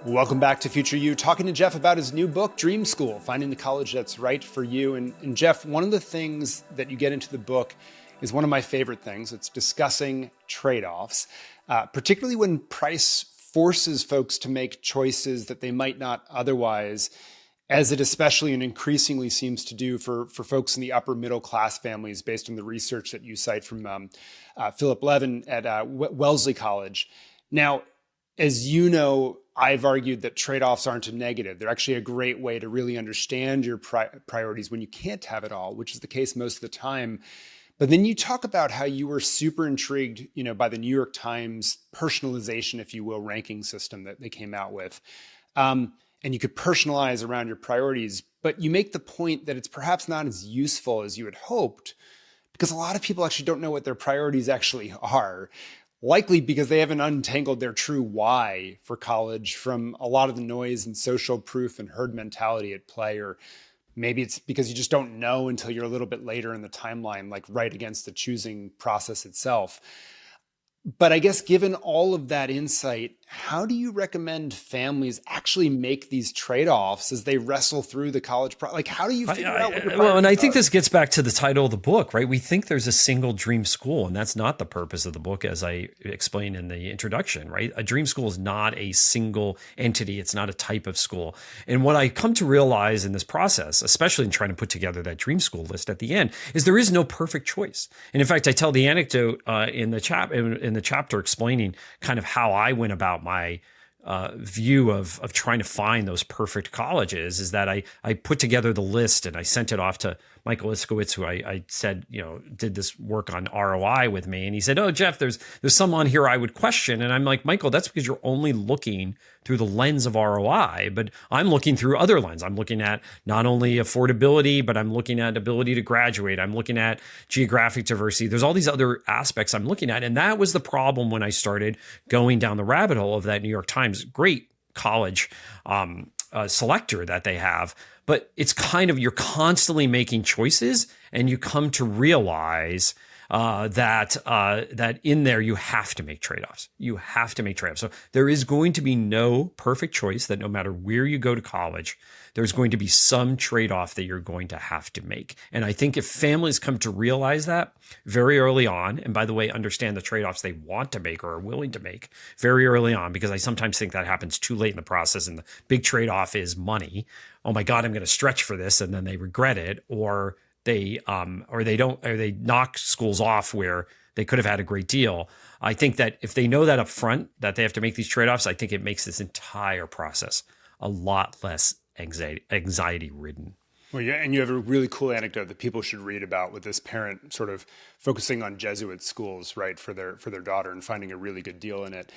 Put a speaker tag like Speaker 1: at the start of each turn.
Speaker 1: Welcome back to Future You, talking to Jeff about his new book, Dream School, Finding the College That's Right for You. And Jeff, one of the things that you get into the book is one of my favorite things. It's discussing trade-offs, particularly when price forces folks to make choices that they might not otherwise, as it especially and increasingly seems to do for folks in the upper middle class families, based on the research that you cite from Philip Levin at Wellesley College. Now, as you know, I've argued that trade-offs aren't a negative. They're actually a great way to really understand your priorities when you can't have it all, which is the case most of the time. But then you talk about how you were super intrigued, by the New York Times personalization, if you will, ranking system that they came out with. And you could personalize around your priorities, but you make the point that it's perhaps not as useful as you had hoped, because a lot of people actually don't know what their priorities actually are. Likely because they haven't untangled their true why for college from a lot of the noise and social proof and herd mentality at play, or maybe it's because you just don't know until you're a little bit later in the timeline, like right against the choosing process itself. But I guess given all of that insight, how do you recommend families actually make these trade-offs as they wrestle through the college how do you figure out what your
Speaker 2: Well, and I think
Speaker 1: are?
Speaker 2: this gets back to the title of the book, right? We think there's a single dream school, and that's not the purpose of the book, as I explained in the introduction, right? A dream school is not a single entity. It's not a type of school. And what I come to realize in this process, especially in trying to put together that dream school list at the end, is there is no perfect choice. And in fact, I tell the anecdote in the chapter explaining kind of how I went about my view of trying to find those perfect colleges, is that I put together the list and I sent it off to Michael Itzkowitz, who I said, did this work on ROI with me. And he said, "Oh, Jeff, there's some on here I would question." And I'm like, "Michael, that's because you're only looking through the lens of ROI, but I'm looking through other lens. I'm looking at not only affordability, but I'm looking at ability to graduate. I'm looking at geographic diversity. There's all these other aspects I'm looking at." And that was the problem when I started going down the rabbit hole of that New York Times great college selector that they have. But it's kind of, you're constantly making choices, and you come to realize that in there you have to make trade-offs. You have to make trade-offs. So there is going to be no perfect choice, that no matter where you go to college, there's going to be some trade-off that you're going to have to make. And I think if families come to realize that very early on, and by the way, understand the trade-offs they want to make or are willing to make very early on, because I sometimes think that happens too late in the process, and the big trade-off is money. Oh my God, I'm going to stretch for this, and then they regret it, or they knock schools off where they could have had a great deal. I think that if they know that up front, that they have to make these trade-offs, I think it makes this entire process a lot less anxiety ridden.
Speaker 1: Well, yeah, and you have a really cool anecdote that people should read about, with this parent sort of focusing on Jesuit schools, right, for their daughter, and finding a really good deal in it.